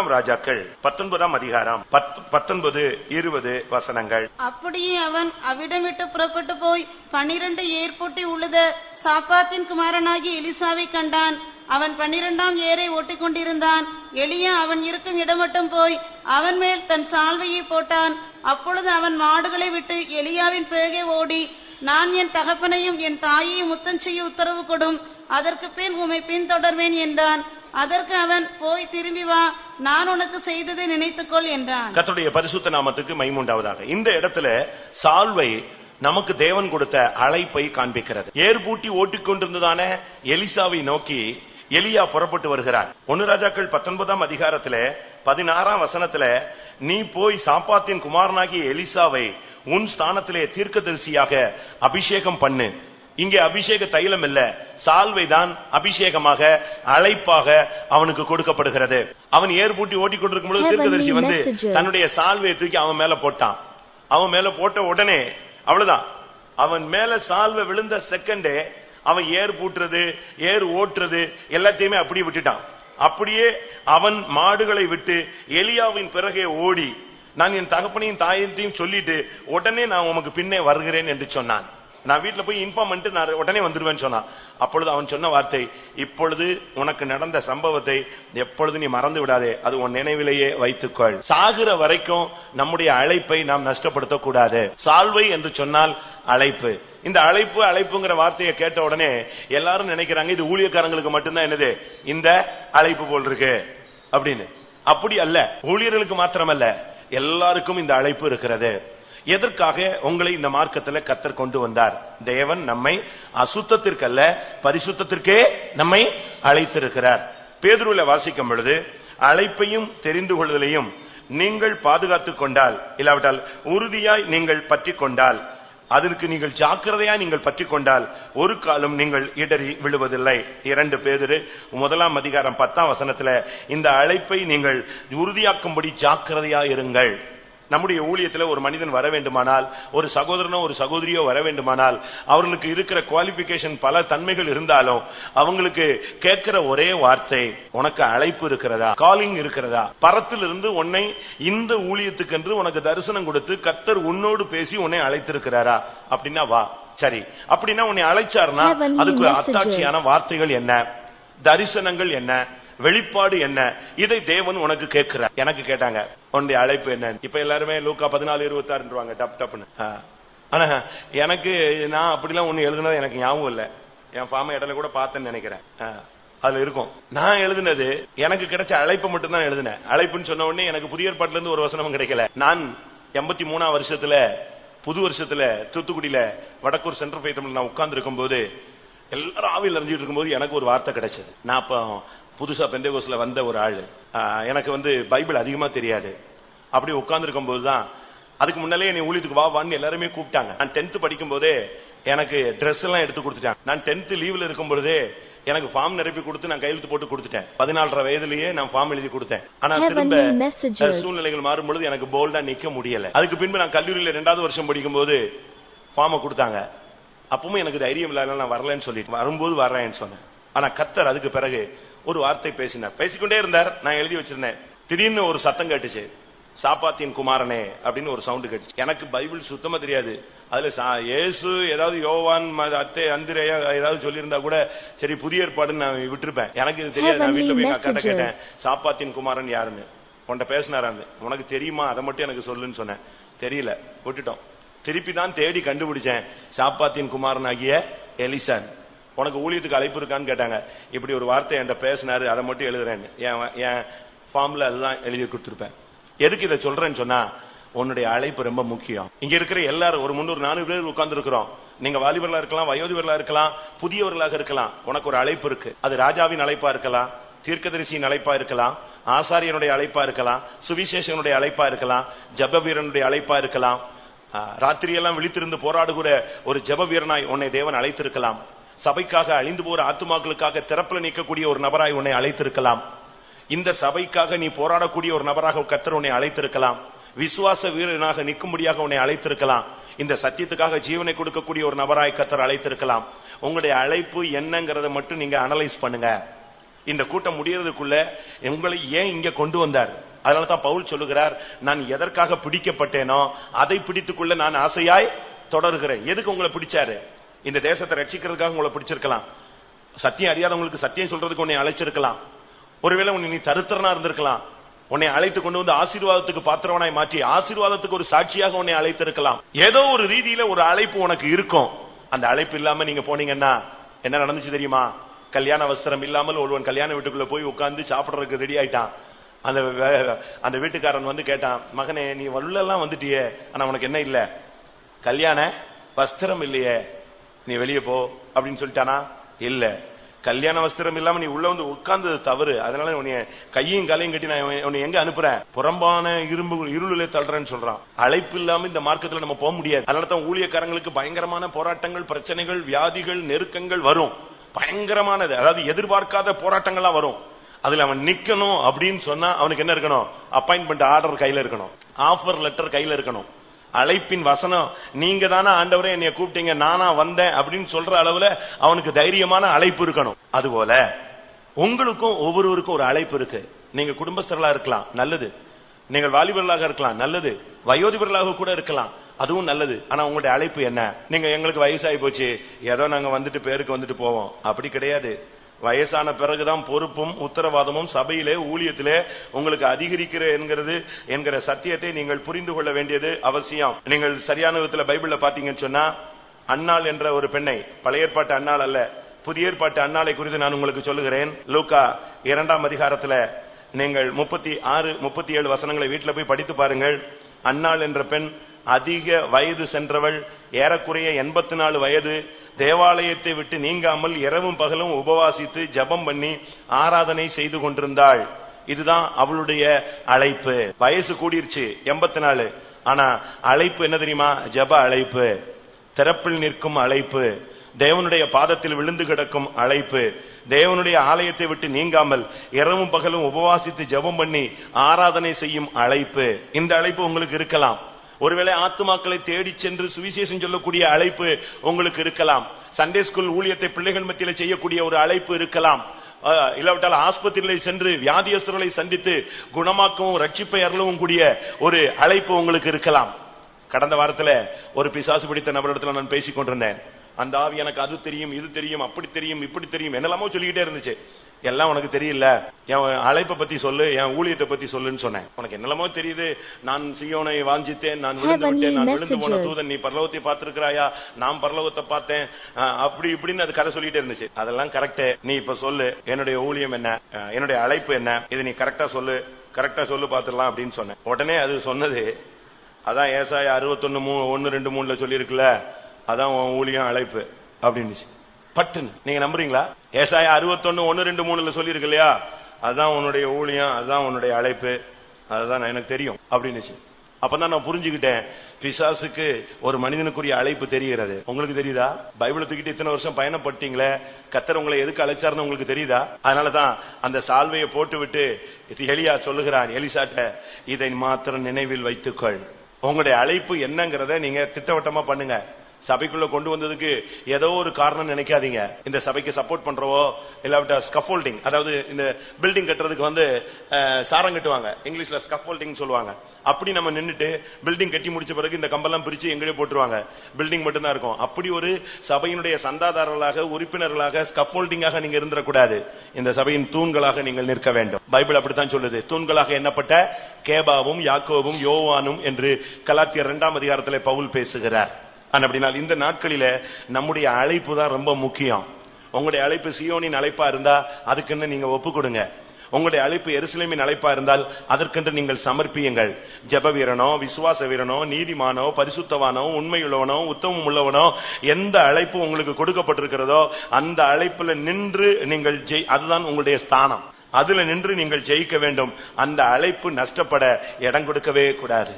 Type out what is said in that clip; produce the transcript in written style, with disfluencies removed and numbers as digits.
ஒன்றாம் ராஜாக்கள் 19ஆம் அதிகாரம் 19-20 வசனங்கள். அப்படியே அவன் அவ்விடம் விட்டு புறப்பட்டு போய் 12 ஏர்பூட்டி உழுத சாப்பாத்தின் குமாரனாகிய எலிசாவை கண்டான். அவன் 12ஆம் ஏரை ஓட்டிக் கொண்டிருந்தான். எலியா அவன் இருக்கும் இடம் மட்டும் போய் அவன் மேல் தன் சால்வையை போட்டான். அப்பொழுது அவன் மாடுகளை விட்டு எலியாவின் பிறகே ஓடி, நான் என் தகப்பனையும் என் தாயையும் முத்தம் செய்ய உத்தரவு கொடும், அதற்கு பின் உம்மை பின்தொடர்வேன் என்றான். அதற்கு அவன், போய் திரும்பி வா, நான் உனக்கு செய்ததை நினைத்துக்கொள் என்றான். கர்த்தருடைய பரிசுத்த நாமத்துக்கு மகிமை உண்டாவதாக. இந்த இடத்துல சால்வை நமக்கு தேவன் கொடுத்த அழைப்பை காண்பிக்கிறது. ஏர்பூட்டி ஓட்டிக்கொண்டிருந்ததான எலிசாவை நோக்கி எலியா புறப்பட்டு வருகிறார். 1 ராஜாக்கள் 19ஆம் அதிகாரத்துல 16ஆம் வசனத்துல, நீ போய் சாப்பாத்தின் குமாரனாகிய எலிசாவை உன் ஸ்தானத்திலே தீர்க்கதரிசியாக அபிஷேகம் பண்ணு. இங்கே அபிஷேக தைலம் இல்ல, சால்வைதான் அபிஷேகமாக அழைப்பாக அவனுக்கு கொடுக்கப்படுகிறது. அவன் ஏர்பூட்டி ஓட்டிக் கொண்டிருக்கும் பொழுது தீர்க்கதரிசி வந்து தன்னுடைய சால்வையை தூக்கி அவன் மேல போட்டான். அவன் மேல போட்ட உடனே அவ்வளவுதான், அவன் மேல சால்வை விழுந்த செகண்டே அவன் ஏர் பூட்டுறது ஏர் ஓட்டுறது எல்லாத்தையுமே அப்படியே விட்டுட்டான். அப்படியே அவன் மாடுகளை விட்டு எலியாவின் பிறகே ஓடி, நான் என் தகப்பனையும் தாயத்தையும் சொல்லிட்டு உடனே நான் உமக்கு பின்னே வருகிறேன் என்று சொன்னான். நான் வீட்டுல போய் இன்ஃபார்ம் பண்ணிட்டு நான் உடனே வந்துருவேன்னு சொன்னான். அப்பொழுது அவன் சொன்ன வார்த்தை, இப்பொழுது உனக்கு நடந்த சம்பவத்தை எப்பொழுது நீ மறந்து விடாதே, அது உன் நினைவிலேயே வைத்துக்கொள். சாகிற வரைக்கும் நம்முடைய அழைப்பை நாம் நஷ்டப்படுத்த கூடாது. சால்வை என்று சொன்னால் அழைப்பு. இந்த அழைப்புங்கிற வார்த்தையை கேட்ட உடனே எல்லாரும் நினைக்கிறாங்க இது ஊழியக்காரங்களுக்கு மட்டும்தான் என்னது இந்த அழைப்பு போல் இருக்கு அப்படின்னு. அப்படி அல்ல, ஊழியர்களுக்கு மாத்திரமல்ல, எல்லாருக்கும் இந்த அழைப்பு இருக்கிறது. எதற்காக உங்களை இந்த மார்க்கத்தில் கர்த்தர் கொண்டு வந்தார்? தேவன் நம்மை அசுத்தத்திற்கல்ல பரிசுத்தத்திற்கே நம்மை அழைத்திருக்கிறார். பேதுருவில வாசிக்கும் பொழுது, அழைப்பையும் தெரிந்து கொள்வதையும் நீங்கள் பாதுகாத்துக் கொண்டால், இல்லாவிட்டால் உறுதியாய் நீங்கள் பற்றி கொண்டால், அதற்கு நீங்கள் ஜாக்கிரதையாய் நீங்கள் பற்றி கொண்டால் ஒரு காலம் நீங்கள் இடறி விழுவதில்லை. 2 பேதுரு 1ஆம் அதிகாரம் 10ஆம் வசனத்துல இந்த அழைப்பை நீங்கள் உறுதியாக்கும்படி ஜாக்கிரதையாய் இருங்கள். நம்முடைய ஊழியத்துல ஒரு மனிதன் வர வேண்டுமானால், ஒரு சகோதரனோ ஒரு சகோதரியோ வர வேண்டுமானால், அவர்களுக்கு இருக்கிற குவாலிபிகேஷன் பல தன்மைகள் இருந்தாலும் அவங்களுக்கு கேட்கிற ஒரே வார்த்தை, உனக்கு அழைப்பு இருக்கிறதா, காலிங் இருக்கிறதா? பரத்திலிருந்து உன்னை இந்த ஊழியத்துக்கென்று உனக்கு தரிசனம் கொடுத்து கர்த்தர் உன்னோடு பேசி உன்னை அழைத்திருக்கிறாரா? அப்படின்னா வா. சரி, அப்படின்னா உன்னை அழைச்சார்னா அதுக்கு அத்தாட்சியான வார்த்தைகள் என்ன, தரிசனங்கள் என்ன, வெளிப்பாடு என்ன? இதை தேவன் உனக்கு கேட்கிறார். எனக்கு கேட்டாங்க, உன்னுடைய அழைப்பு என்ன? இப்ப எல்லாருமே லூக்கா 14:26 டப் டப்னு. ஆனா எனக்கு நான் அப்படிலாம் ஒண்ணு எழுதுனது எனக்கு ஞாபகம் இல்ல. என் ஃபார்ம் இடத்துல கூட பார்த்தேன்னு நினைக்கிறேன். அதுல இருக்கும். நான் எழுதுனது எனக்கு கிடைச்ச அழைப்பு மட்டும் தான் எழுதினேன். அழைப்புன்னு சொன்ன உடனே எனக்கு புதிய ஏற்பாட்டுல இருந்து ஒரு வசனமும் கிடைக்கல. நான் 83ஆம் வருஷத்துல புது வருஷத்துல தூத்துக்குடியில வடக்கூர் சென்ட்ரல் ஃபெய்த் நான் உட்கார்ந்து இருக்கும் போது எல்லாரும் ஆவியில் அறிஞ்சிட்டு இருக்கும்போது எனக்கு ஒரு வார்த்தை கிடைச்சது. நான் அப்ப புதுசா பெந்தேகோஸ்ல வந்த ஒரு ஆளு, எனக்கு பைபிள் அதிகமா தெரியாது. அப்படி உட்கார்ந்து இருக்கும் போதுதான், அதுக்கு முன்னாலே நீ ஊழியத்துக்கு வான்னு எல்லாருமே கூப்பிட்டாங்க. நான் 10th படிக்கும் போதே எனக்கு ட்ரெஸ் எல்லாம் எடுத்து கொடுத்துட்டாங்க. நான் 10th லீவ்ல இருக்கும் பொழுதே எனக்கு ஃபார்ம் நிரப்பி கொடுத்து நான் கையெழுத்து போட்டு கொடுத்துட்டேன். 14 வயதிலேயே நான் ஃபார்ம் எழுதி கொடுத்தேன். ஆனா திரும்ப சூழ்நிலைகள் மாறும் பொழுது எனக்கு போல்டா நிக்க முடியல. அதுக்கு பின்பு நான் கல்லூரியில 2வது வருஷம் படிக்கும் போது ஃபார்மை கொடுத்தாங்க. அப்பவும் எனக்கு தைரியம் இல்லாத நான் வரலன்னு சொல்லிட்டு வரும்போது வர்றேன்னு சொன்னேன். ஆனா கர்த்தர் அதுக்கு பிறகு ஒரு வார்த்தை பேசினார். பேசிக்கொண்டே இருந்தார். நான் எழுதி வச்சிருந்தேன். திடீர்னு ஒரு சத்தம் கேட்டுச்சு, சாப்பாத்தின் குமாரனே அப்படின்னு ஒரு சவுண்ட் கேட்டுச்சு. எனக்கு பைபிள் சுத்தமா தெரியாது. அதுல இயேசு ஏதாவது யோவான் அத்தை அந்திரையா ஏதாவது சொல்லியிருந்தா கூட சரி, புதிய ஏற்பாடுன்னு நான் விட்டுருப்பேன். எனக்கு இது தெரியாது. நான் வீட்டுல போய் நான் கேட்டேன், சாப்பாத்தின் குமாரன் யாருன்னு. உன்கிட்ட பேசினாரான்னு, உனக்கு தெரியுமா அதை மட்டும் எனக்கு சொல்லுன்னு சொன்னேன். தெரியல, விட்டுட்டோம். திருப்பி தான் தேடி கண்டுபிடிச்சேன், சாப்பாத்தின் குமாரன் ஆகிய எலிசான். உனக்கு ஊழியத்துக்கு அழைப்பு இருக்கான்னு கேட்டாங்க. இப்படி ஒரு வார்த்தை என்கிட்ட பேசினாரு, அதை மட்டும் எழுதுறேன்னு என் ஃபார்ம்ல அதுதான் எழுதி கொடுத்துருப்பேன். எதுக்கு இதை சொல்றேன்னு சொன்னா, உன்னுடைய அழைப்பு ரொம்ப முக்கியம். இங்க இருக்கிற எல்லாரும் ஒரு 300-400 பேர் உட்கார்ந்து இருக்கிறோம். நீங்க வாலிபர்களா இருக்கலாம், வயோதிபர்களா இருக்கலாம், புதியவர்களாக இருக்கலாம். உனக்கு ஒரு அழைப்பு இருக்கு. அது ராஜாவின் அழைப்பா இருக்கலாம், தீர்க்கதரிசியின் அழைப்பா இருக்கலாம், ஆசாரியனுடைய அழைப்பா இருக்கலாம், சுவிசேஷனுடைய அழைப்பா இருக்கலாம், ஜெப வீரனுடைய அழைப்பா இருக்கலாம், ராத்திரியெல்லாம் விழித்திருந்து போராடுகிற ஒரு ஜெப வீரனாய் உன்னை தேவன் அழைத்திருக்கலாம். சபைக்காக அழிந்து போற ஆத்துமாக்களுக்காக திறப்புல நிற்கக்கூடிய ஒரு நபராய் உன்னை அழைத்திருக்கலாம். இந்த சபைக்காக நீ போராடக்கூடிய ஒரு நபராக கர்த்தர் உன்னை அழைத்திருக்கலாம். விசுவாச வீரனாக நிற்கும்படியாக உன்னை அழைத்திருக்கலாம். இந்த சத்தியத்துக்காக ஜீவனை கொடுக்கக்கூடிய ஒரு நபராய் கர்த்தர் அழைத்திருக்கலாம். உங்களுடைய அழைப்பு என்னங்கறத மட்டும் நீங்க அனலைஸ் பண்ணுங்க. இந்த கூட்டம் முடியறதுக்குள்ள உங்களை ஏன் இங்க கொண்டு வந்தார்? அதனாலதான் பவுல் சொல்லுகிறார், நான் எதற்காக பிடிக்கப்பட்டேனோ அதை பிடித்துக்குள்ள நான் ஆசையாய் தொடர்கிறேன். எதுக்கு உங்களை பிடிச்சாரு? இந்த தேசத்தை ரட்சிக்கிறதுக்காக உங்களை பிடிச்சிருக்கலாம். சத்தியம் அறியாதவங்களுக்கு சத்தியம் சொல்றதுக்கு உன்னை அழைச்சிருக்கலாம். ஒருவேளை நீ தருத்திரனா இருந்திருக்கலாம். உன்னை அழைத்து கொண்டு வந்து ஆசீர்வாதத்துக்கு பாத்திரவனாய் மாற்றி ஆசீர்வாதத்துக்கு ஒரு சாட்சியாக உன்னை அழைத்திருக்கலாம். ஏதோ ஒரு ரீதியில ஒரு அழைப்பு உனக்கு இருக்கும். அந்த அழைப்பு இல்லாம நீங்க போனீங்கன்னா என்ன நடந்துச்சு தெரியுமா? கல்யாண வஸ்திரம் இல்லாமல் ஒருவன் கல்யாண வீட்டுக்குள்ள போய் உட்கார்ந்து சாப்பிடறதுக்கு ரெடி ஆயிட்டான். அந்த வீட்டுக்காரன் வந்து கேட்டான், மகனே நீ உள்ளெல்லாம் வந்துட்டியே, ஆனா உனக்கு என்ன இல்ல? கல்யாண வஸ்திரம் இல்லையே, நீ வெளியே போ அப்படின்னு சொல்லிட்டானா? இல்ல, கல்யாண வஸ்திரம் இல்லாம நீ உள்ள வந்து உட்கார்ந்தது தவறு. அதனால உன்னைய கையும் காலையும் கட்டி நான் உன்னை எங்க அனுப்புறேன்? புறம்பான இருளிலே தள்ளுறேன்னு சொல்றான். அழைப்பு இல்லாம இந்த மார்க்கத்துல நம்ம போக முடியாது. அதனாலதான் ஊழியக்காரங்களுக்கு பயங்கரமான போராட்டங்கள், பிரச்சனைகள், வியாதிகள், நெருக்கங்கள் வரும். பயங்கரமானது, அதாவது எதிர்பார்க்காத போராட்டங்கள்லாம் வரும். அதுல அவன் நிக்கணும் அப்படின்னு சொன்னா அவனுக்கு என்ன இருக்கணும்? அப்பாயின்மெண்ட் ஆர்டர் கையில இருக்கணும், ஆஃபர் லெட்டர் கையில இருக்கணும், அழைப்பின் வசனம். நீங்க தானே ஆண்டவரே என்னைய கூப்பிட்டீங்க, நானா வந்தேன் அப்படின்னு சொல்ற அளவுல அவனுக்கு தைரியமான அழைப்பு இருக்கணும். அதுபோல உங்களுக்கும் ஒவ்வொருவருக்கும் ஒரு அழைப்பு இருக்கு. நீங்க குடும்பஸ்தர்களா இருக்கலாம், நல்லது. நீங்கள் வாலிபர்களாக இருக்கலாம், நல்லது. வயோதிபர்களாக கூட இருக்கலாம், அதுவும் நல்லது. ஆனா உங்களுடைய அழைப்பு என்ன? நீங்க எங்களுக்கு வயசாகி போச்சு, ஏதோ நாங்க வந்துட்டு பேருக்கு வந்துட்டு போவோம், அப்படி கிடையாது. வயசான பிறகுதான் பொறுப்பும் உத்தரவாதமும் சபையிலே ஊழியத்திலே உங்களுக்கு அதிகரிக்கிற என்கிற சத்தியத்தை நீங்கள் புரிந்து கொள்ள வேண்டியது அவசியம். நீங்கள் சரியான விதத்துல பைபிள்ல பாத்தீங்கன்னு சொன்னா, அன்னாள் என்ற ஒரு பெண்ணை, பழைய ஏற்பாட்டு அன்னாள் அல்ல, புதிய ஏற்பாட்டு அன்னாளை குறித்து நான் உங்களுக்கு சொல்லுகிறேன். லூக்கா 2ஆம் அதிகாரத்துல நீங்கள் 36, 37 வசனங்களை வீட்டுல போய் படித்து பாருங்கள். அன்னாள் என்ற பெண் அதிக வயது சென்றவள், ஏறக்குறைய 84 வயது. தேவாலயத்தை விட்டு நீங்காமல் இரவும் பகலும் உபவாசித்து ஜபம் பண்ணி ஆராதனை செய்து கொண்டிருந்தாள். இதுதான் அவளுடைய அழைப்பு. வயசு கூடிருச்சு 84, ஆனா அழைப்பு என்ன தெரியுமா? ஜப அழைப்பு, திறப்பில் நிற்கும் அழைப்பு, தேவனுடைய பாதத்தில் விழுந்து கிடக்கும் அழைப்பு, தேவனுடைய ஆலயத்தை விட்டு நீங்காமல் இரவும் பகலும் உபவாசித்து ஜபம் பண்ணி ஆராதனை செய்யும் அழைப்பு. இந்த அழைப்பு உங்களுக்கு இருக்கலாம். ஒருவேளை ஆத்துமாக்களை தேடி சென்று சுவிசேஷம் சொல்லக்கூடிய அழைப்பு உங்களுக்கு இருக்கலாம். சண்டே ஸ்கூல் ஊழியத்தை பிள்ளைகள் மத்தியில செய்யக்கூடிய ஒரு அழைப்பு இருக்கலாம். இல்லாவிட்டால் ஆஸ்பத்திரிகளை சென்று வியாதியஸ்தர்களை சந்தித்து குணமாக்கவும் ரட்சிப்பை அருளவும் கூடிய ஒரு அழைப்பு உங்களுக்கு இருக்கலாம். கடந்த வாரத்துல ஒரு பிசாசு பிடித்த நபரிடத்துல நான் பேசிக் கொண்டிருந்தேன். அந்த ஆவி எனக்கு அது தெரியும், இது தெரியும், அப்படி தெரியும், இப்படி தெரியும், என்னெல்லாமோ சொல்லிக்கிட்டே இருந்துச்சு. எல்லாம் உனக்கு தெரியல, என் அழைப்பை பத்தி சொல்லு, என் ஊழியத்தை பத்தி சொல்லுன்னு சொன்னேன். உனக்கு என்னெல்லாமோ தெரியுது, நான் சீயோனை வாஞ்சித்தேன், நான் விழுந்து விட்டேன், நான் விழுந்து போன தூதன், நீ பரலோகத்தை பார்த்திருக்கிறாயா, நான் பரலோகத்தை பார்த்தேன், அப்படி இப்படின்னு அது கதை சொல்லிட்டே இருந்துச்சு. அதெல்லாம் கரெக்ட். நீ இப்ப சொல்லு, என்னுடைய ஊழியம் என்ன, என்னுடைய அழைப்பு என்ன, இது நீ கரெக்டா சொல்லு, கரெக்டா சொல்லு பாத்துடலாம் அப்படின்னு சொன்னேன். உடனே அது சொன்னது, அதான் ஏசாயா 61:1-2-3 சொல்லி இருக்குல்ல, அதான் உன் ஊழியம் அழைப்பு அப்படின்னு. பட்டுன்னு நீங்க நம்புறீங்களா? ஏசாயா 61:1-2-3 சொல்லி இருக்கு இல்லையா, அதுதான் உன்னுடைய ஊழியம், அதுதான் உன்னுடைய அழைப்பு, அதுதான் எனக்கு தெரியும் அப்படின்னு. அப்பதான் நான் புரிஞ்சுக்கிட்டேன், பிசாசுக்கு ஒரு மனிதனுக்குரிய அழைப்பு தெரிகிறது. உங்களுக்கு தெரியுதா? பைபிளை தூக்கிட்டு இத்தனை வருஷம் பயணப்பட்டீங்களே, கர்த்தர் உங்களை எதுக்கு அழைச்சாருன்னு உங்களுக்கு தெரியுதா? அதனாலதான் அந்த சால்வையை போட்டு விட்டு எலியா சொல்லுகிறான் எலிசாட்ட, இதை மாத்திரம் நினைவில் வைத்துக்கொள். உங்களுடைய அழைப்பு என்னங்கிறத நீங்க திட்டவட்டமா பண்ணுங்க. சபைக்குள்ள கொண்டு வந்ததுக்கு ஏதோ ஒரு காரணம் நினைக்காதீங்க. இந்த சபைக்கு சப்போர்ட் பண்றவோ இல்லாவிட்டா ஸ்கஃபோல்டிங், அதாவது இந்த பில்டிங் கட்டுறதுக்கு வந்து சாரம் கட்டுவாங்க, இங்கிலீஷ்ல ஸ்கஃபோல்டிங் சொல்லுவாங்க. அப்படி நம்ம நின்னுட்டு பில்டிங் கட்டி முடிச்ச பிறகு இந்த கம்பெல்லாம் பிரிச்சு எங்கேயே போட்டுருவாங்க, பில்டிங் மட்டும்தான் இருக்கும். அப்படி ஒரு சபையினுடைய சந்தாதாரர்களாக, உறுப்பினர்களாக, ஸ்கஃபோல்டிங்காக நீங்க இருந்துடக்கூடாது. இந்த சபையின் தூண்களாக நீங்கள் நிற்க வேண்டும். பைபிள் அப்படித்தான் சொல்லுது. தூண்களாக எண்ணப்பட்ட கேபாவும் யாக்கோவும் யோவானும் என்று கலாத்தியர் 2ஆம் அதிகாரத்திலே பவுல் பேசுகிறார். அப்படின்னா இந்த நாட்களில நம்முடைய அழைப்பு தான் ரொம்ப முக்கியம். உங்களுடைய அழைப்பு சீயோனின் அழைப்பா இருந்தா அதுக்குன்னு நீங்க ஒப்பு கொடுங்க. உங்களுடைய அழைப்பு எருசலேமின் அழைப்பா இருந்தால் அதற்கென்று நீங்கள் சமர்ப்பியுங்கள். ஜெப வீரனோ, விசுவாச வீரனோ, நீதிமானோ, பரிசுத்தவானோ, உண்மையுள்ளவனோ, உத்தமம் உள்ளவனோ, எந்த அழைப்பு உங்களுக்கு கொடுக்கப்பட்டிருக்கிறதோ அந்த அழைப்புல நின்று நீங்கள் அதுதான் உங்களுடைய ஸ்தானம். அதுல நின்று நீங்கள் ஜெயிக்க வேண்டும். அந்த அழைப்பு நஷ்டப்பட இடம் கொடுக்கவே கூடாது.